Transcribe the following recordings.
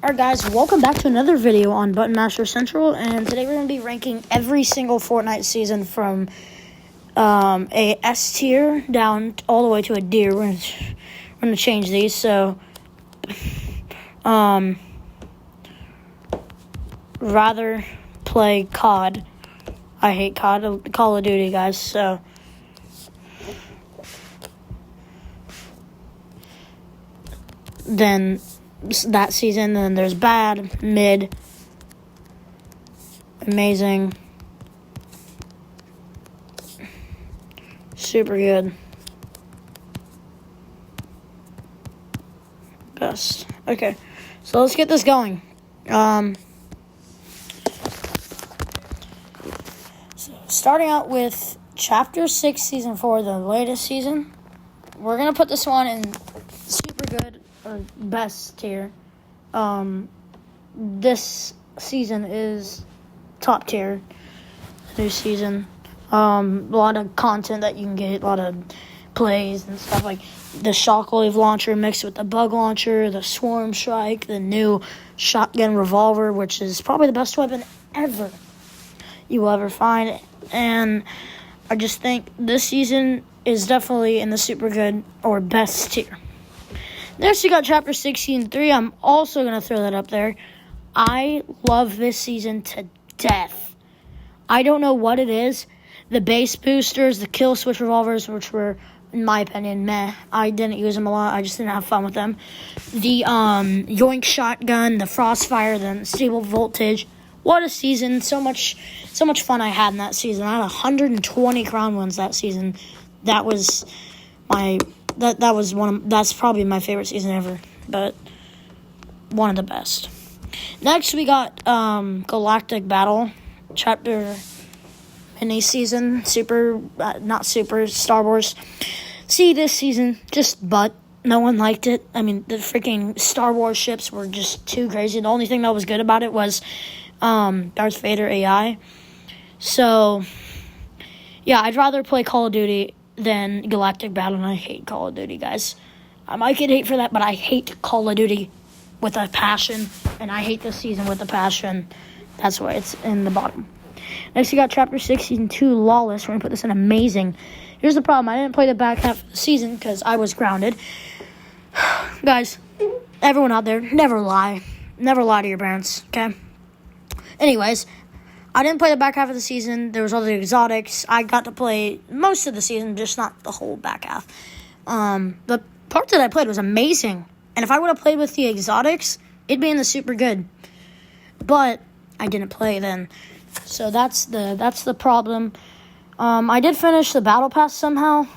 Alright guys, welcome back to another video on Button Master Central, and today we're going to be ranking every single Fortnite season from a S tier down all the way to a D. We're going to change these, so rather play COD. I hate COD, Call of Duty, guys, so then that season. Then there's bad, mid, amazing, super good, best. Okay, so let's get this going. So starting out with Chapter 6, Season 4, the latest season. We're going to put this one in super good or best tier. This season is top tier. New season. A lot of content that you can get, a lot of plays and stuff, like the shockwave launcher mixed with the bug launcher, the swarm strike, the new shotgun revolver, which is probably the best weapon ever you will ever find. And I just think this season is definitely in the super good or best tier. Next, we got Chapter 6, Season 3. I'm also going to throw that up there. I love this season to death. I don't know what it is. The base boosters, the kill switch revolvers, which were, in my opinion, meh. I didn't use them a lot. I just didn't have fun with them. The yoink shotgun, the crossfire, the stable voltage. What a season. So much fun I had in that season. I had 120 crown wins that season. That was my... That was that's probably my favorite season ever, but one of the best. Next, we got Galactic Battle Chapter mini season, not super Star Wars. See, this season no one liked it. I mean, the freaking Star Wars ships were just too crazy. The only thing that was good about it was Darth Vader AI. So yeah, I'd rather play Call of Duty than Galactic Battle, and I hate Call of Duty, guys. I might get hate for that, but I hate Call of Duty with a passion, and I hate this season with a passion. That's why it's in the bottom. Next, you got Chapter 6, Season 2, Lawless. We're going to put this in amazing. Here's the problem. I didn't play the back half of the season because I was grounded. Guys, everyone out there, never lie. Never lie to your parents, okay? Anyways, I didn't play the back half of the season. There was other exotics. I got to play most of the season, just not the whole back half. The part that I played was amazing. And if I would have played with the exotics, it'd be in the super good. But I didn't play then. So that's the problem. I did finish the battle pass somehow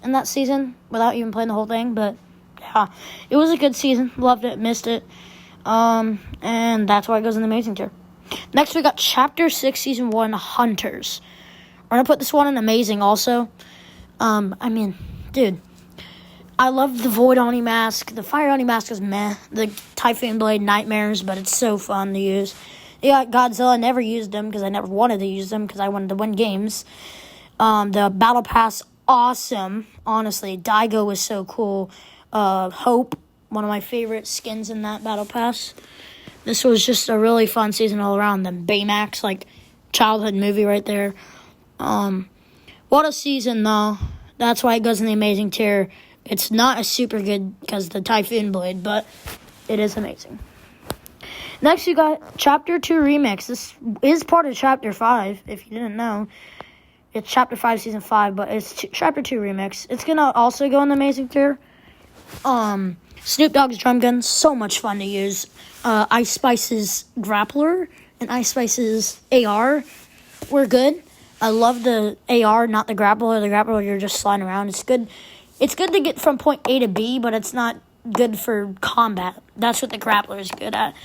in that season without even playing the whole thing. But yeah, it was a good season. Loved it, missed it. And that's why it goes in the amazing tier. Next, we got Chapter 6, Season 1, Hunters. We're going to put this one in amazing also. I mean, dude, I love the Void Oni mask. The Fire Oni mask is meh. The Typhoon Blade nightmares, but it's so fun to use. Yeah, Godzilla, never used them because I never wanted to use them because I wanted to win games. The Battle Pass, awesome. Honestly, Daigo was so cool. Hope, one of my favorite skins in that Battle Pass. This was just a really fun season all around. The Baymax, like, childhood movie right there. What a season, though. That's why it goes in the amazing tier. It's not a super good because the Typhoon Blade, but it is amazing. Next, you got Chapter 2 Remix. This is part of Chapter 5, if you didn't know. It's Chapter 5, Season 5, but it's Chapter 2 Remix. It's going to also go in the amazing tier. Snoop Dogg's drum gun, so much fun to use. Ice Spice's grappler and Ice Spice's AR were good. I love the AR, not the grappler. The grappler, you're just sliding around. It's good. It's good to get from point A to B, but it's not good for combat. That's what the grappler is good at.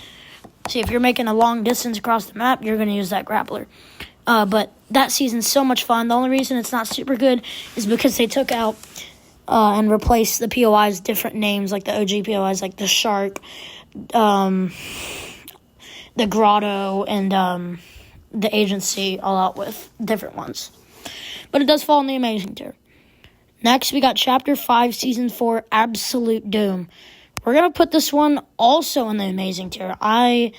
See, if you're making a long distance across the map, you're going to use that grappler. But that season's so much fun. The only reason it's not super good is because they took out and replace the POIs different names, like the OG POIs, like the Shark, the Grotto, and the Agency, all out with different ones. But it does fall in the amazing tier. Next, we got Chapter 5, Season 4, Absolute Doom. We're going to put this one also in the amazing tier. I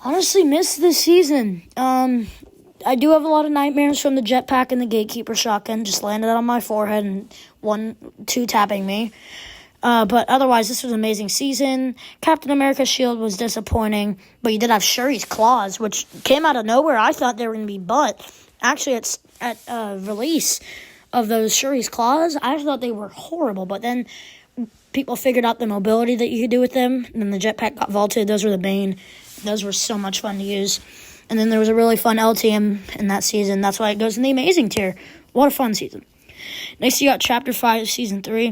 honestly missed this season. I do have a lot of nightmares from the jetpack and the gatekeeper shotgun. Just landed on my forehead and 2 tapping me. But otherwise, this was an amazing season. Captain America's shield was disappointing, but you did have Shuri's claws, which came out of nowhere. I thought they were going to be butt. Actually, it's at release of those Shuri's claws, I thought they were horrible, but then people figured out the mobility that you could do with them, and then the jetpack got vaulted. Those were the bane. Those were so much fun to use. And then there was a really fun LTM in that season. That's why it goes in the amazing tier. What a fun season. Next, you got Chapter 5, Season 3.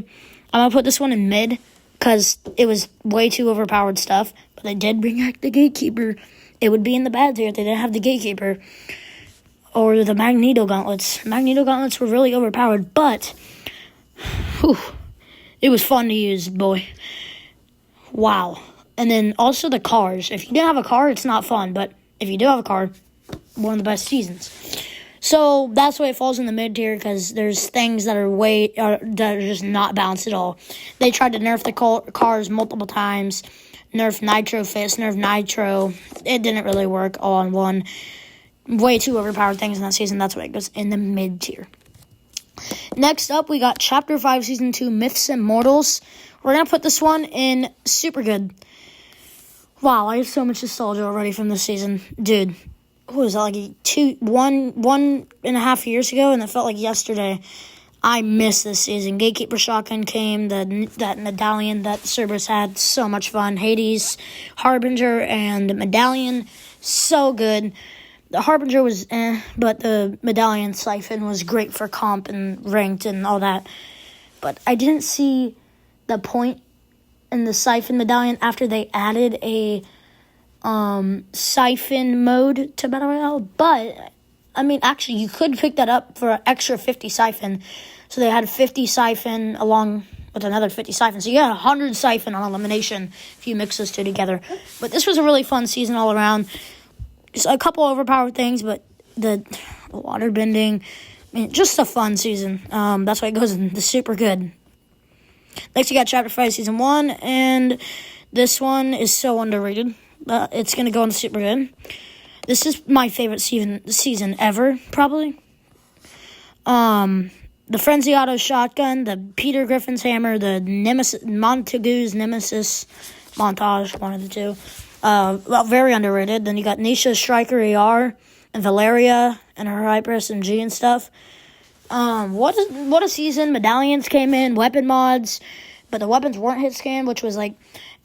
I'm going to put this one in mid because it was way too overpowered stuff. But they did bring back the Gatekeeper. It would be in the bad tier if they didn't have the Gatekeeper. Or the Magneto Gauntlets. Magneto Gauntlets were really overpowered, but it was fun to use, boy. Wow. And then also the cars. If you didn't have a car, it's not fun. But if you do have a car, one of the best seasons. So that's why it falls in the mid tier, because there's things that are just not balanced at all. They tried to nerf the cars multiple times. Nerf Nitro Fist, nerf Nitro. It didn't really work all in one. Way too overpowered things in that season. That's why it goes in the mid tier. Next up, we got Chapter 5, Season 2, Myths and Mortals. We're going to put this one in super good. Wow, I have so much nostalgia already from this season. Dude, what was that, like one and a half years ago? And it felt like yesterday. I miss this season. Gatekeeper Shotgun came, that medallion that Cerberus had, so much fun. Hades, Harbinger, and Medallion, so good. The Harbinger was but the Medallion Siphon was great for comp and ranked and all that. But I didn't see the point in the Siphon Medallion after they added a Siphon mode to Battle Royale. But, I mean, actually, you could pick that up for an extra 50 Siphon. So they had 50 Siphon along with another 50 Siphon. So you got 100 Siphon on elimination if you mix those two together. But this was a really fun season all around. Just a couple overpowered things, but the water bending, I mean, just a fun season. That's why it goes in the super good. Next, you got Chapter 5, Season 1, and this one is so underrated. It's going to go in the super good. This is my favorite season ever, probably. The Frenzy Auto Shotgun, the Peter Griffin's Hammer, the Montague's Nemesis Montage, one of the two. Very underrated. Then you got Nisha's Striker AR and Valeria and her Hyper SMG and stuff. What a season. Medallions came in, weapon mods, but the weapons weren't hit scan, which was like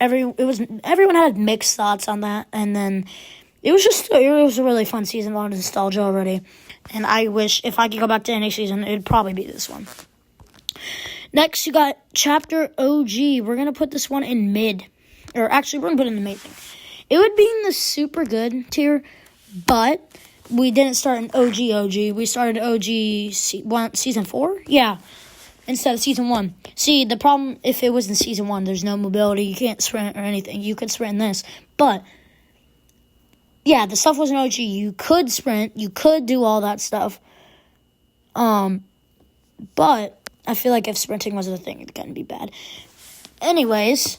everyone had mixed thoughts on that. And then it was a really fun season, a lot of nostalgia already. And I wish if I could go back to any season, it'd probably be this one. Next, you got Chapter OG. We're gonna put this one in mid. Or actually, we're going to put it in the amazing. It would be in the super good tier, but we didn't start in OG. We started OG Season 4? Yeah, instead of Season 1. See, the problem, if it was in Season 1, there's no mobility. You can't sprint or anything. You could sprint in this. But, yeah, the stuff wasn't OG. You could sprint. You could do all that stuff. But I feel like if sprinting wasn't a thing, it'd kind of be bad. Anyways,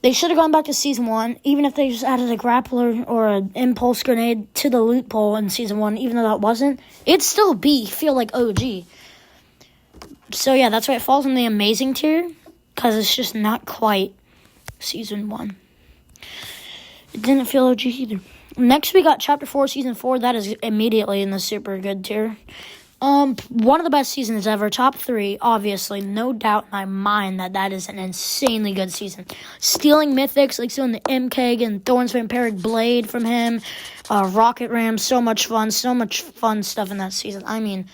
they should have gone back to Season 1, even if they just added a grappler or an impulse grenade to the loot pole in Season 1, even though that wasn't. It'd still feel like OG. So, yeah, that's why it falls in the amazing tier, because it's just not quite Season 1. It didn't feel OG either. Next, we got Chapter 4, Season 4. That is immediately in the super good tier. One of the best seasons ever. Top 3, obviously. No doubt in my mind that is an insanely good season. Stealing mythics, like stealing the MKeg and Thorn's Vampiric Blade from him. Rocket Ram, so much fun. So much fun stuff in that season. I mean,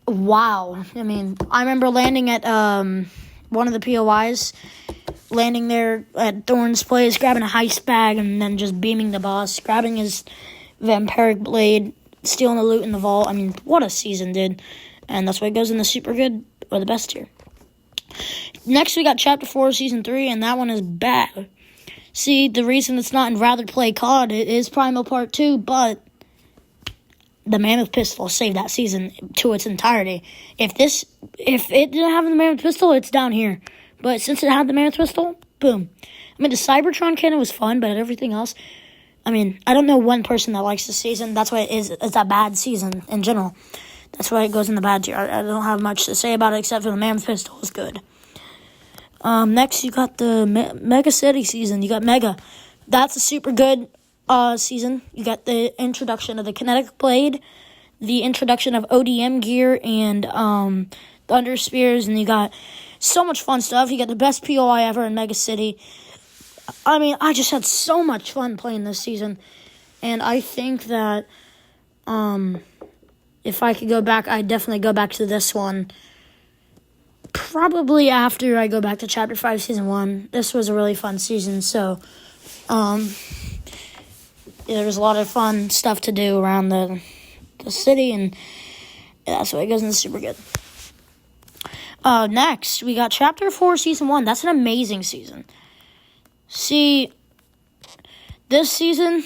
wow. I mean, I remember landing at one of the POIs. Landing there at Thorn's place, grabbing a heist bag, and then just beaming the boss. Grabbing his Vampiric Blade. Stealing the loot in the vault. I mean, what a season, dude. And that's why it goes in the super good or the best tier. Next, we got Chapter 4, Season 3, and that one is bad. See, the reason it's not in Rather Play COD, it is Primal Part 2, but the Mammoth Pistol saved that season to its entirety. If it didn't have the Mammoth Pistol, it's down here. But since it had the Mammoth Pistol, boom. I mean, the Cybertron cannon was fun, but everything else, I mean, I don't know one person that likes this season. That's why it's a bad season in general. That's why it goes in the bad tier. I don't have much to say about it except for the Mammoth Pistol is good. Next, you got the Mega City season. You got Mega. That's a super good season. You got the introduction of the Kinetic Blade, the introduction of ODM gear, and Thunder Spears, and you got so much fun stuff. You got the best POI ever in Mega City. I mean, I just had so much fun playing this season, and I think that if I could go back, I'd definitely go back to this one. Probably after I go back to Chapter 5, Season 1. This was a really fun season, so there was a lot of fun stuff to do around the city, and that's why it goes into super good. Next, we got Chapter 4, Season 1. That's an amazing season. See, this season,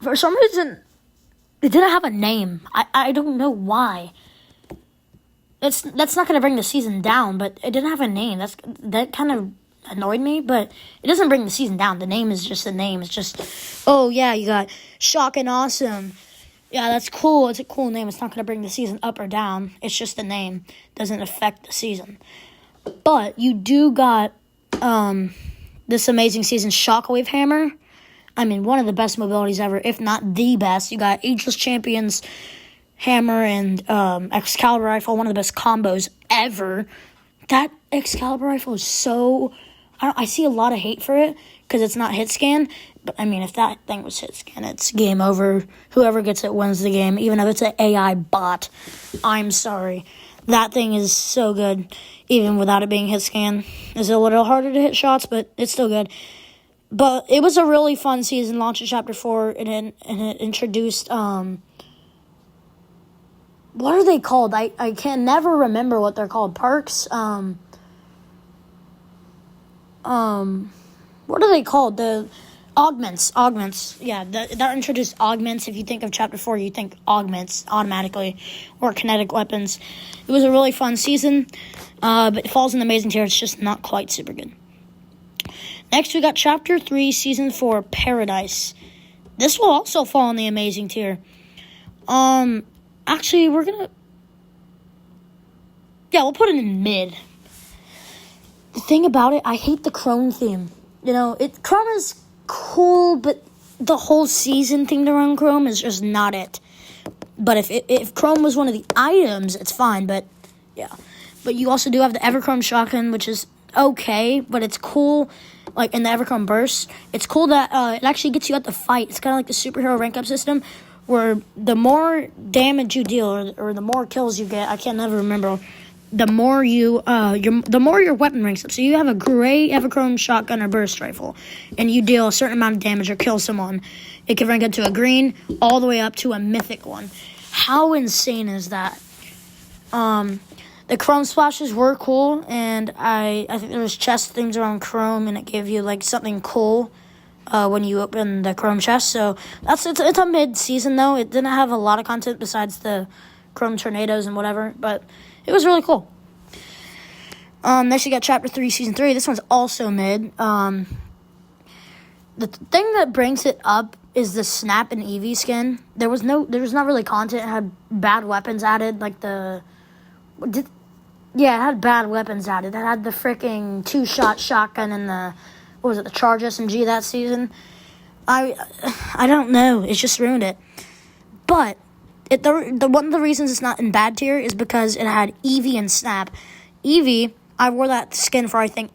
for some reason, it didn't have a name. I don't know why. That's not going to bring the season down, but it didn't have a name. That kind of annoyed me, but it doesn't bring the season down. The name is just the name. It's just, oh, yeah, you got Shock and Awesome. Yeah, that's cool. It's a cool name. It's not going to bring the season up or down. It's just the name. It doesn't affect the season. But you do got this amazing season, Shockwave Hammer. I mean, one of the best mobilities ever, if not the best. You got Ageless Champions Hammer and Excalibur Rifle, one of the best combos ever. That Excalibur Rifle is so... I see a lot of hate for it because it's not hit scan. But, I mean, if that thing was hit scan, it's game over. Whoever gets it wins the game, even if it's an AI bot. I'm sorry. That thing is so good, even without it being hit scan. It's a little harder to hit shots, but it's still good. But it was a really fun season, launched in Chapter 4, and it introduced... what are they called? I can never remember what they're called. Perks? What are they called? The augments. Yeah, that introduced augments. If you think of Chapter 4, you think augments automatically, or kinetic weapons. It was a really fun season, but it falls in the amazing tier. It's just not quite super good. Next, we got Chapter 3, Season 4, Paradise. This will also fall in the amazing tier. Actually, we'll put it in mid. The thing about it, I hate the Chrome theme. You know, Chrome is cool, but the whole season themed around Chrome is just not it. But if Chrome was one of the items, it's fine, but yeah. But you also do have the Everchrome Shotgun, which is okay, but it's cool, like in the Everchrome Burst. It's cool that it actually gets you at the fight. It's kind of like the superhero rank up system, where the more damage you deal or the more kills you get, I can't never remember, the more the more your weapon ranks up. So you have a gray Everchrome shotgun or burst rifle, and you deal a certain amount of damage or kill someone. It can rank up to a green, all the way up to a mythic one. How insane is that? The Chrome splashes were cool, and I think there was chest things around Chrome, and it gave you like something cool when you open the Chrome chest. So it's a mid-season, though. It didn't have a lot of content besides the Chrome tornadoes and whatever, but it was really cool. Next you got Chapter 3, Season 3. This one's also mid. The thing that brings it up is the Snap and Eevee skin. There was not really content. It had bad weapons added, like it had bad weapons added. It had the freaking 2-shot shotgun and the Charge SMG that season. I don't know. It just ruined it. But one of the reasons it's not in bad tier is because it had Eevee and Snap. Eevee, I wore that skin for, I think,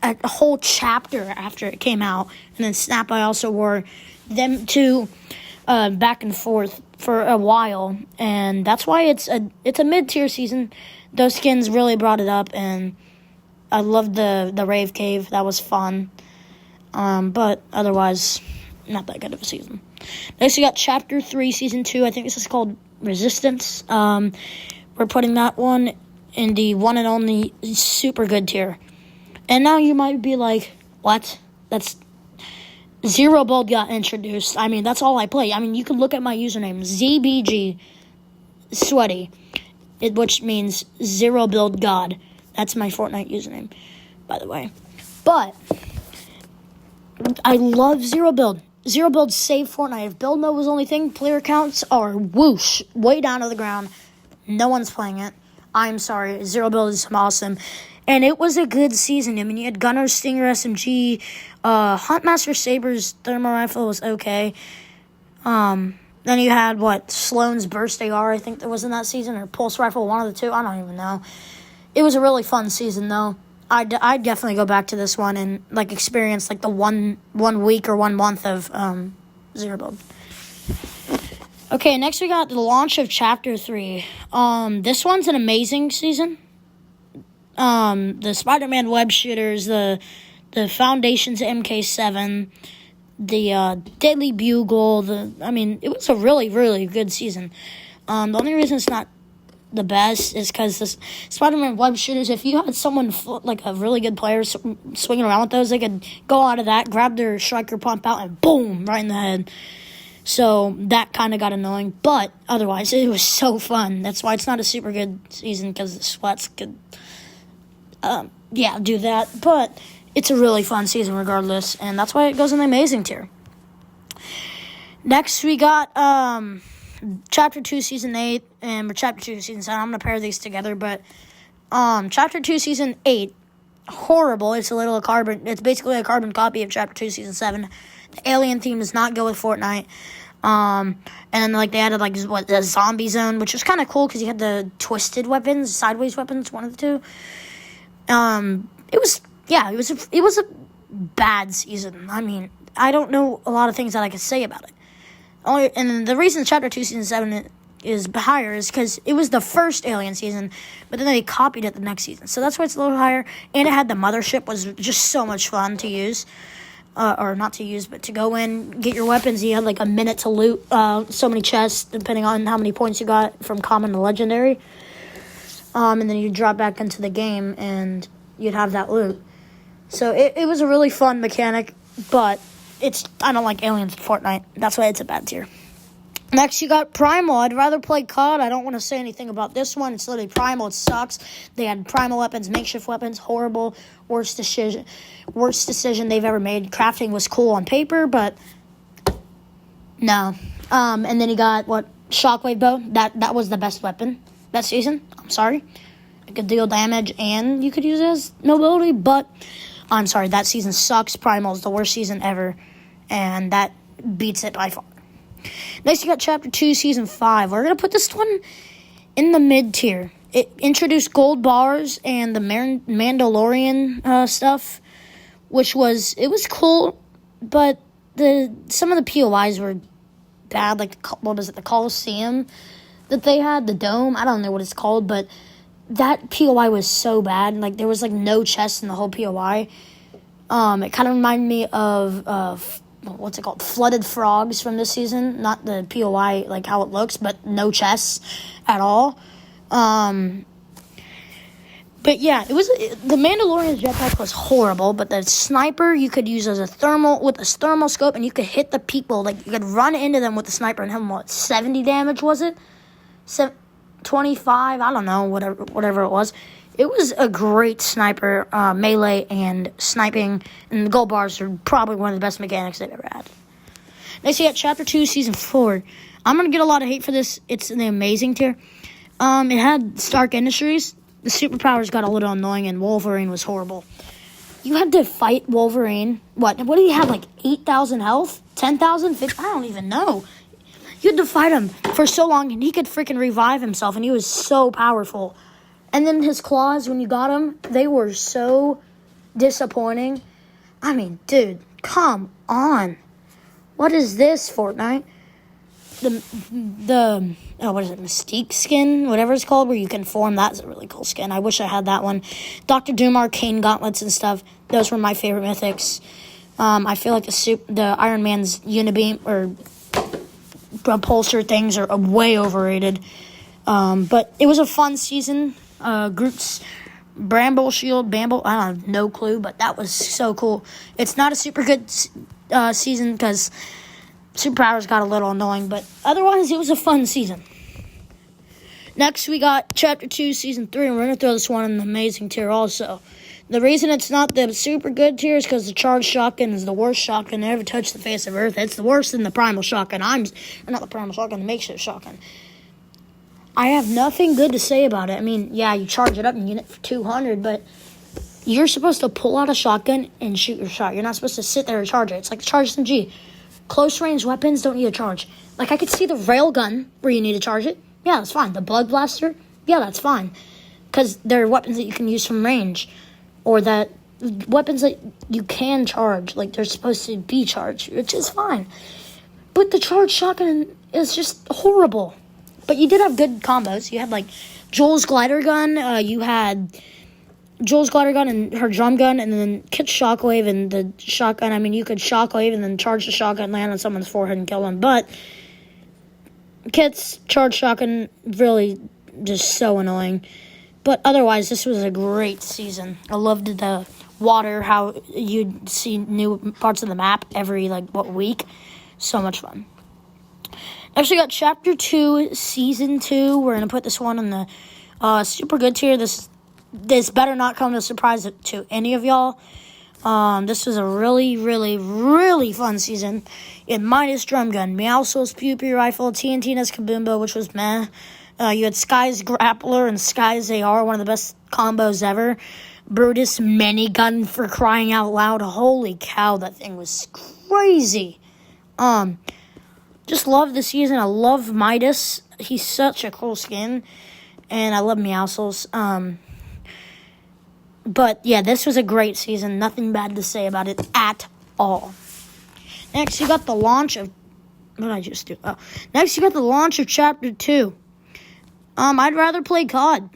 a whole chapter after it came out. And then Snap, I also wore them two back and forth for a while. And that's why it's a mid-tier season. Those skins really brought it up, and I loved the Rave Cave. That was fun. But otherwise, not that good of a season. Next, we got Chapter 3, Season 2. I think this is called Resistance. We're putting that one in the one and only super good tier. And now you might be like, what? That's... Zero Build got introduced. I mean, that's all I play. I mean, you can look at my username, ZBG Sweaty, which means Zero Build God. That's my Fortnite username, by the way. But I love Zero Build. Zero Build saved Fortnite. If build mode was the only thing, player counts are whoosh, way down to the ground. No one's playing it. I'm sorry. Zero Build is awesome. And it was a good season. I mean, you had Gunner, Stinger, SMG. Huntmaster Saber's thermal rifle was okay. Then you had, Sloan's Burst AR, I think that was in that season, or Pulse Rifle, one of the two. I don't even know. It was a really fun season, though. I'd definitely go back to this one and, experience, the 1 week or 1 month of Zero Build. Okay, next we got the launch of Chapter 3. This one's an amazing season. The Spider-Man web shooters, the Foundation's MK7, the Deadly Bugle, it was a really, really good season. The only reason it's not the best is because the Spider-Man web shooters, if you had someone, a really good player swinging around with those, they could go out of that, grab their striker pump out, and boom, right in the head. So that kind of got annoying, but otherwise, it was so fun. That's why it's not a super good season, because the sweats could, do that. But it's a really fun season regardless, and that's why it goes in the amazing tier. Next, we got Chapter 2, Season 8, and Chapter 2, Season 7. I'm going to pair these together, but Chapter 2, Season 8, horrible. It's basically a carbon copy of Chapter 2, Season 7. The alien theme does not go with Fortnite. And then, they added, the zombie zone, which was kind of cool because you had the twisted weapons, sideways weapons, one of the two. It was a bad season. I don't know a lot of things that I could say about it. And the reason Chapter 2, Season 7 is higher is because it was the first Alien season, but then they copied it the next season. So that's why it's a little higher. And it had the mothership, was just so much fun to use. Or not to use, but to go in, get your weapons. You had a minute to loot so many chests, depending on how many points you got from common to legendary. And then you'd drop back into the game, and you'd have that loot. So it was a really fun mechanic, but I don't like aliens in Fortnite. That's why it's a bad tier. Next, you got Primal. I'd rather play COD. I don't want to say anything about this one. It's literally Primal. It sucks. They had Primal weapons, makeshift weapons, horrible, worst decision they've ever made. Crafting was cool on paper, but no. And then you got, Shockwave Bow. That was the best weapon that season. I'm sorry. It could deal damage, and you could use it as mobility, but I'm sorry. That season sucks. Primal is the worst season ever, and that beats it by far. Next, you got Chapter 2, Season 5. We're going to put this one in the mid-tier. It introduced gold bars and the Mandalorian stuff, which was cool, but some of the POIs were bad, the Coliseum that they had, the Dome, I don't know what it's called, but that POI was so bad, there was, no chests in the whole POI. It kind of reminded me of what's it called? Flooded Frogs from this season. Not the POI, how it looks, but no chests at all. But yeah, the Mandalorian's jetpack was horrible, but the sniper you could use as a thermal scope, and you could hit the people, you could run into them with the sniper and hit them, 70 damage, was it? 25, I don't know, whatever it was. It was a great sniper, melee, and sniping, and the gold bars are probably one of the best mechanics they've ever had. Next, you got Chapter 2, Season 4. I'm going to get a lot of hate for this. It's in the amazing tier. It had Stark Industries. The superpowers got a little annoying, and Wolverine was horrible. You had to fight Wolverine. What do you have, 8,000 health? 10,000? I don't even know. You had to fight him for so long, and he could freaking revive himself, and he was so powerful. And then his claws, when you got them, they were so disappointing. Dude, come on. What is this, Fortnite? What is it, Mystique skin? Whatever it's called, where you can form. That's a really cool skin. I wish I had that one. Dr. Doom Arcane Gauntlets and stuff. Those were my favorite mythics. I feel like the Iron Man's Unibeam or Repulsor things are way overrated. But it was a fun season. Groot's Bramble Shield, I don't have no clue, but that was so cool. It's not a super good season because superpowers got a little annoying, but otherwise it was a fun season. Next, we got Chapter 2, Season 3, and we're going to throw this one in the amazing tier also. The reason it's not the super good tier is because the charged shotgun is the worst shotgun to ever touch the face of Earth. It's the worst than the primal shotgun. Not the primal shotgun, the makeshift shotgun. I have nothing good to say about it. I mean, yeah, you charge it up and you get it for 200, but you're supposed to pull out a shotgun and shoot your shot. You're not supposed to sit there and charge it. It's like the charged SMG. Close range weapons don't need a charge. Like, I could see the railgun where you need to charge it. Yeah, that's fine. The blood blaster, yeah, that's fine. Because they're weapons that you can use from range. Or that weapons that you can charge. Like, they're supposed to be charged, which is fine. But the charged shotgun is just horrible. But you did have good combos. You had, like, Joel's glider gun. You had Joel's glider gun and her drum gun, and then Kit's shockwave and the shotgun. I mean, you could shockwave and then charge the shotgun, land on someone's forehead and kill them. But Kit's charged shotgun really just so annoying. But otherwise, this was a great season. I loved the water, how you'd see new parts of the map every, week. So much fun. Next, we got Chapter 2, Season 2. We're going to put this one in the super good tier. This better not come as a surprise to any of y'all. This was a really, really, really fun season. You had Midas drum gun, Meowscles pew pew rifle, TNT's Kaboombo, which was meh. You had Sky's grappler and Sky's AR, one of the best combos ever. Brutus minigun, for crying out loud. Holy cow, that thing was crazy. Just love the season. I love Midas. He's such a cool skin. And I love Meowscles. But, yeah, this was a great season. Nothing bad to say about it at all. Next, you got the launch of... What did I just do? Next, you got the launch of Chapter 2. I'd rather play COD.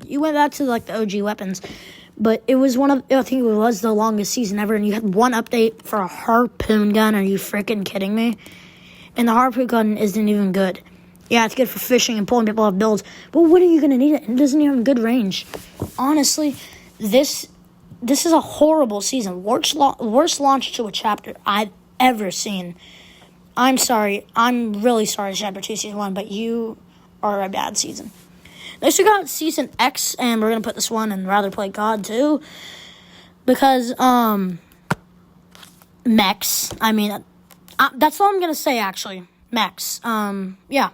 You went back to, the OG weapons. But it was I think it was the longest season ever. And you had one update for a harpoon gun. Are you freaking kidding me? And the harpoon gun isn't even good. Yeah, it's good for fishing and pulling people off builds. But when are you going to need it? It doesn't even have good range. Honestly, this is a horrible season. Worst launch to a chapter I've ever seen. I'm sorry. I'm really sorry, Chapter 2, Season 1, but you are a bad season. Next, we got Season X, and we're going to put this one and rather play God, too. Because, mechs. I mean, that's all I'm going to say, actually. Mechs. Yeah.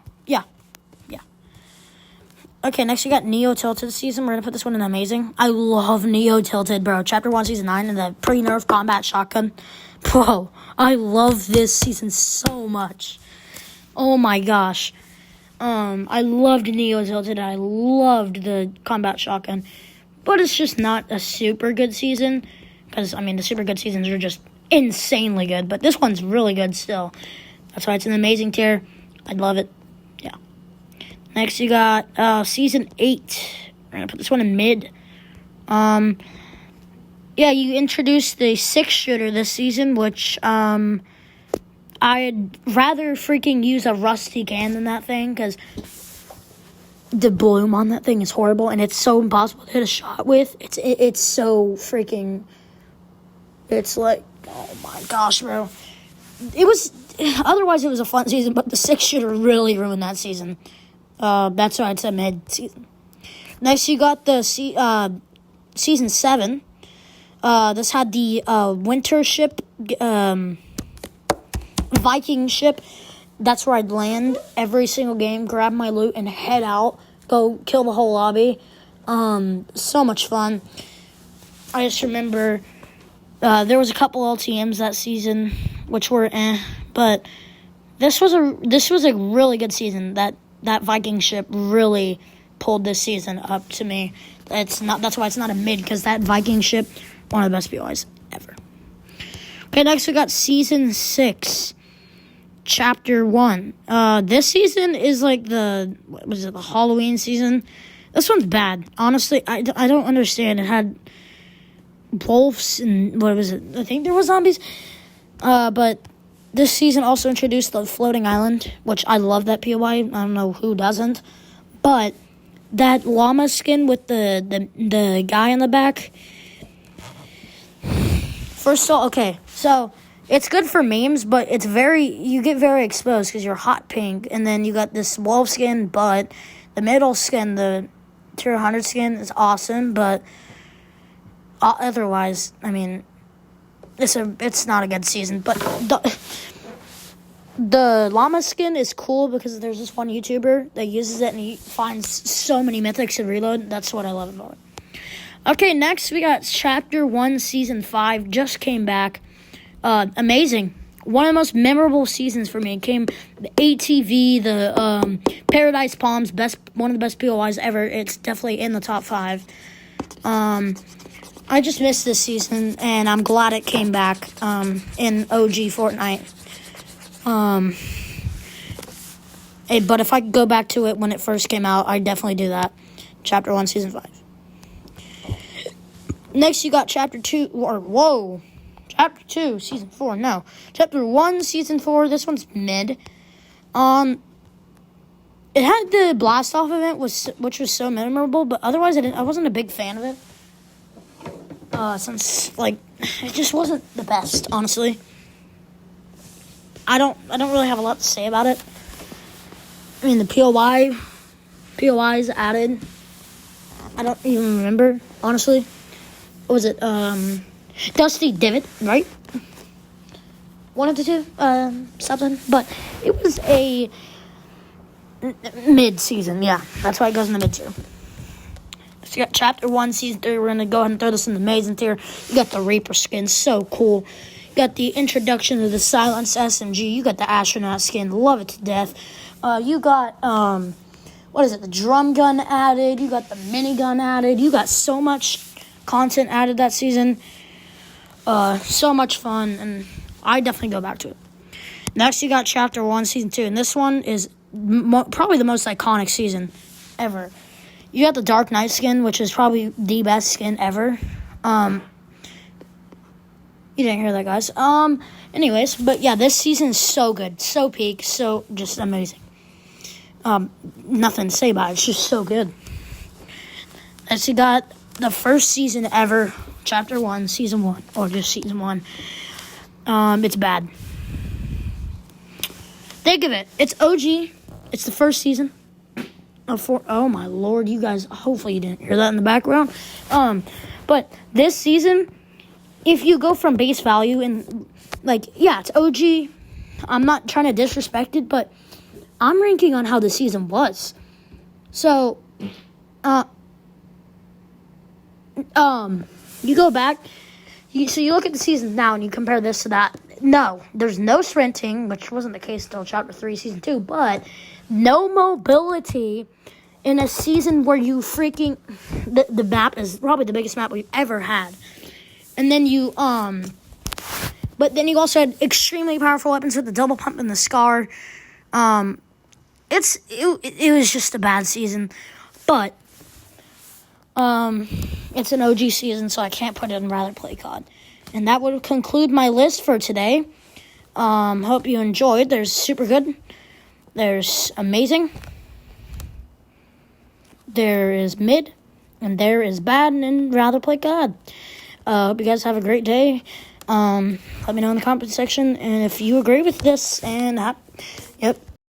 Okay, next we got Neo Tilted season. We're going to put this one in Amazing. I love Neo Tilted, bro. Chapter 1, Season 9, and the pre-nerf combat shotgun. Bro, I love this season so much. Oh my gosh. I loved Neo Tilted. I loved the combat shotgun. But it's just not a super good season. Because, the super good seasons are just insanely good. But this one's really good still. That's why it's an Amazing tier. I love it. Yeah. Next, you got Season 8. We're going to put this one in mid. Yeah, you introduced the 6-shooter this season, which I'd rather freaking use a rusty can than that thing, because the bloom on that thing is horrible, and it's so impossible to hit a shot with. It's so freaking... It's like, oh my gosh, bro. Otherwise, it was a fun season, but the 6-shooter really ruined that season. That's why it's a mid-season. Next, you got the Season 7. This had the winter ship, Viking ship. That's where I'd land every single game, grab my loot, and head out. Go kill the whole lobby. So much fun. I just remember there was a couple LTMs that season, which were but this was a really good season. That Viking ship really pulled this season up to me. That's why it's not a mid, because that Viking ship, one of the best POIs ever. Okay, next we got Season 6, Chapter 1. This season is like the Halloween season. This one's bad. Honestly, I don't understand. It had wolves and, what was it? I think there was zombies. But this season also introduced the floating island, which I love that POI. I don't know who doesn't. But that llama skin with the guy in the back. First of all, okay, so It's good for memes, but you get very exposed because you're hot pink, and then you got this wolf skin, but the middle skin, the tier 100 skin, is awesome, but otherwise, I mean, it's not a good season. But the llama skin is cool because there's this one YouTuber that uses it, and he finds so many mythics in reload. That's what I love about it. Okay, next we got Chapter 1, Season 5, just came back. Amazing. One of the most memorable seasons for me. It came the ATV, the Paradise Palms, one of the best POIs ever. It's definitely in the top 5. I just missed this season, and I'm glad it came back in OG Fortnite. But if I could go back to it when it first came out, I'd definitely do that. Chapter 1, Season 5. Next, you got Chapter 2, Chapter 2, Season 4, no. Chapter 1, Season 4, this one's mid. It had the blast-off event, which was so memorable, but otherwise I wasn't a big fan of it. Since, it just wasn't the best, honestly. I don't really have a lot to say about it. I mean, the POIs added. I don't even remember, honestly. What was it? Dusty Divot, right? One of the two, something. But it was a mid-season, yeah. That's why it goes in the mid-tier. So you got Chapter 1, Season 3. We're going to go ahead and throw this in the amazing tier. You got the Reaper skin, so cool. You got the introduction of the Silence SMG. You got the Astronaut skin, love it to death. You got, the drum gun added. You got the minigun added. You got so much content added that season. So much fun, and I definitely go back to it. Next, you got Chapter 1, Season 2, and this one is probably the most iconic season ever. You got the Dark Knight skin, which is probably the best skin ever. You didn't hear that, guys. Anyways, but yeah, this season is so good, so peak, so just amazing. Nothing to say about it. It's just so good. Next, you got the first season ever, Chapter 1, Season 1, or just Season 1. It's bad. Think of it. It's OG. It's the first season. Oh my lord, you guys, hopefully you didn't hear that in the background. But this season, if you go from base value and, it's OG. I'm not trying to disrespect it, but I'm ranking on how the season was. So, you go back, so you look at the seasons now and you compare this to that. No, there's no sprinting, which wasn't the case until Chapter 3, Season 2, but no mobility in a season where you freaking... The map is probably the biggest map we've ever had. And then you, But then you also had extremely powerful weapons with the double pump and the Scar. It was just a bad season. But, it's an OG season, so I can't put it in Rather Play COD. And that would conclude my list for today. Hope you enjoyed. There's super good. There's amazing. There is mid. And there is bad and Rather Play COD. Hope you guys have a great day. Let me know in the comment section. And if you agree with this, and yep.